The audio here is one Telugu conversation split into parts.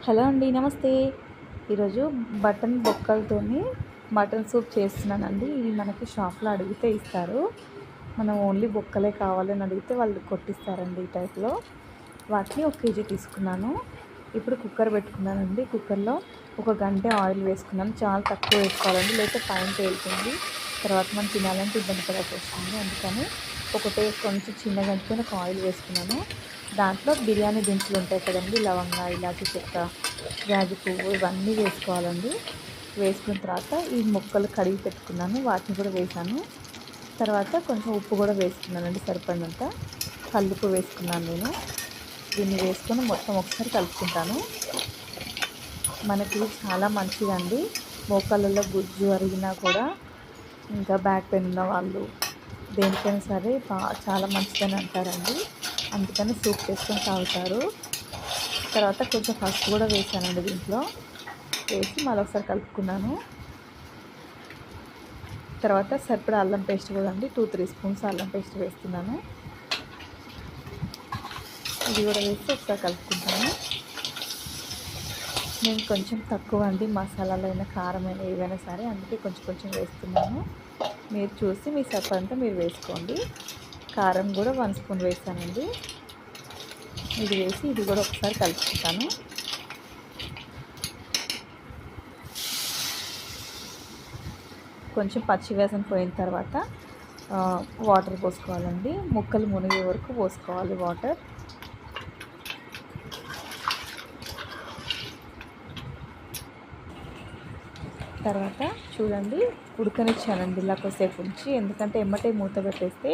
హలో అండి, నమస్తే. ఈరోజు బటన్ బొక్కలతోని మటన్ సూప్ చేస్తున్నానండి. ఇది మనకి షాప్లో అడిగితే ఇస్తారు. మనం ఓన్లీ బొక్కలే కావాలని అడిగితే వాళ్ళు కొట్టిస్తారండి ఈ టైప్లో. వాటిని 1 కేజీ తీసుకున్నాను. ఇప్పుడు కుక్కర్ పెట్టుకున్నానండి. కుక్కర్లో ఒక గంట ఆయిల్ వేసుకున్నాను. చాలా తక్కువ వేసుకోవాలండి, లేకపోతే పైన తేలుతుంది. తర్వాత మనం తినాలంటే ఇబ్బంది పడాల్సి వస్తుంది. అందుకని ఒకటే కొంచెం చిన్న గంటతో ఒక ఆయిల్ వేసుకున్నాను. దాంట్లో బిర్యానీ దినుసులు ఉంటాయి కదండి, లవంగా, ఇలాచి చెక్క, జాజి పువ్వు, ఇవన్నీ వేసుకోవాలండి. వేసుకున్న తర్వాత ఈ ముక్కలు కడిగి పెట్టుకున్నాను, వాటిని కూడా వేసాను. తర్వాత కొంచెం ఉప్పు కూడా వేసుకున్నానండి, సరిపడినంత. కల్లుప్పు వేసుకున్నాను నేను. దీన్ని వేసుకొని మొత్తం ఒకసారి కలుపుకుంటాను. మనకి చాలా మంచిదండి. మోకాళ్ళలో గుజ్జు అరిగినా కూడా, ఇంకా బ్యాక్ పెయిన్ ఉన్న వాళ్ళు దేనికైనా సరే చాలా మంచిదని అంటారండి. అందుకని సూప్ చేసుకొని తాగుతారు. తర్వాత కొంచెం పసుపు కూడా వేసానండి దీంట్లో. వేసి మళ్ళీ ఒకసారి కలుపుకున్నాను. తర్వాత సరిపడా అల్లం పేస్ట్ కూడా అండి, 2-3 స్పూన్స్ అల్లం పేస్ట్ వేస్తున్నాను. ఇది కూడా వేసి ఒకసారి కలుపుకుంటాను. నేను కొంచెం తక్కువ అండి, మసాలాలైనా కారమైన ఏవైనా సరే, అందుకే కొంచెం కొంచెం వేస్తున్నాను. మీరు చూసి మీ సరిపడంతా మీరు వేసుకోండి. కారం కూడా 1 స్పూన్ వేసానండి. ఇది వేసి ఇది కూడా ఒకసారి కలుపుకుంటాను. కొంచెం పచ్చి వాసన పోయిన తర్వాత వాటర్ పోసుకోవాలండి. ముక్కలు మునిగే వరకు పోసుకోవాలి వాటర్. తర్వాత చూడండి, ఉడకనిచ్చానండి ఇలా కొద్దిసేపు ఉంచి. ఎందుకంటే ఎమ్మటే మూత పెట్టేస్తే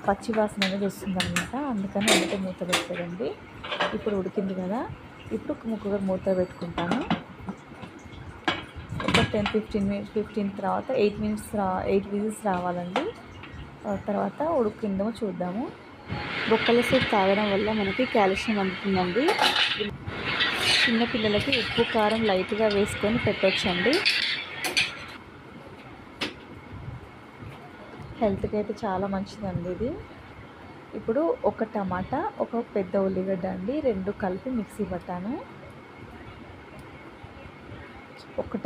పచ్చి వాసన అనేది వస్తుందన్నమాట. అందుకని ఎమ్మటే మూత పెట్టేదండి. ఇప్పుడు ఉడికింది కదా, ఇప్పుడు ముక్కగా మూత పెట్టుకుంటాను. ఒక 10-15 తర్వాత 8 విజిల్స్ రావాలండి. తర్వాత ఉడికిందేమో చూద్దాము. బొక్కల సూప్ తాగడం వల్ల మనకి కాల్షియం అందుతుందండి. చిన్నపిల్లలకి ఉప్పు కారం లైట్గా వేసుకొని పెట్టొచ్చండి. హెల్త్కి అయితే చాలా మంచిదండి ఇది. ఇప్పుడు ఒక టమాటా, ఒక పెద్ద ఉల్లిగడ్డ అండి, 2 కలిపి మిక్సీ పట్టాను.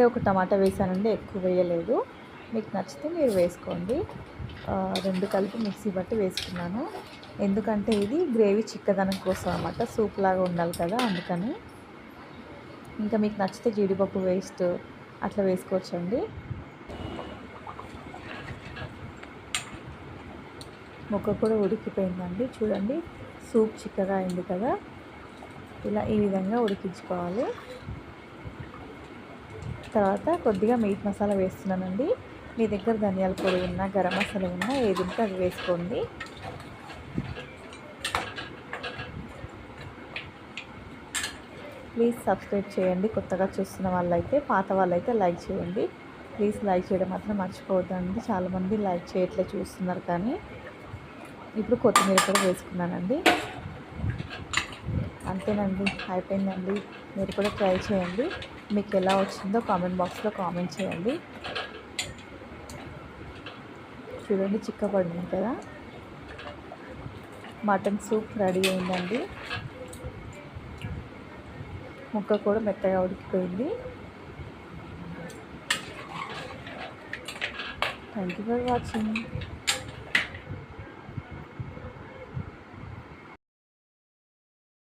ఒక టమాటా వేసానండి, ఎక్కువ వేయలేదు. మీకు నచ్చితే మీరు వేసుకోండి. 2 కలిపి మిక్సీ పట్టి వేసుకున్నాను. ఎందుకంటే ఇది గ్రేవీ చిక్కదనం కోసం అన్నమాట, సూప్ లాగా ఉండాలి కదా, అందుకని. ఇంకా మీకు నచ్చితే జీడిపప్పు వేస్ట్ అట్లా వేసుకోవచ్చండి. ముక్క కూడా ఉడికిపోయిందండి. చూడండి, సూప్ చిక్కగా అయింది కదా. ఈ విధంగా ఉడికించుకోవాలి. తర్వాత కొద్దిగా మీట్ మసాలా వేస్తున్నానండి. మీ దగ్గర ధనియాల పొడి ఉన్నా, గరం మసాలా ఉన్నా, ఏది ఉంటే అది వేసుకోండి. ప్లీజ్ సబ్స్క్రైబ్ చేయండి కొత్తగా చూస్తున్న వాళ్ళైతే. పాత వాళ్ళైతే లైక్ చేయండి. ప్లీజ్ లైక్ చేయడం మాత్రం మర్చిపోవద్దండి. చాలామంది లైక్ చేయట్లే, చూస్తున్నారు కానీ. ఇప్పుడు కొత్తిమీర కూడా వేసుకున్నానండి. అంతేనండి, అయిపోయిందండి. మీరు కూడా ట్రై చేయండి. మీకు ఎలా వచ్చిందో కామెంట్ బాక్స్లో కామెంట్ చేయండి. చూడండి, చిక్కపడింది కదా. మటన్ సూప్ రెడీ అయిందండి. ముక్క కూడా మెత్తగా ఉడికిపోయింది. Thank you for watching.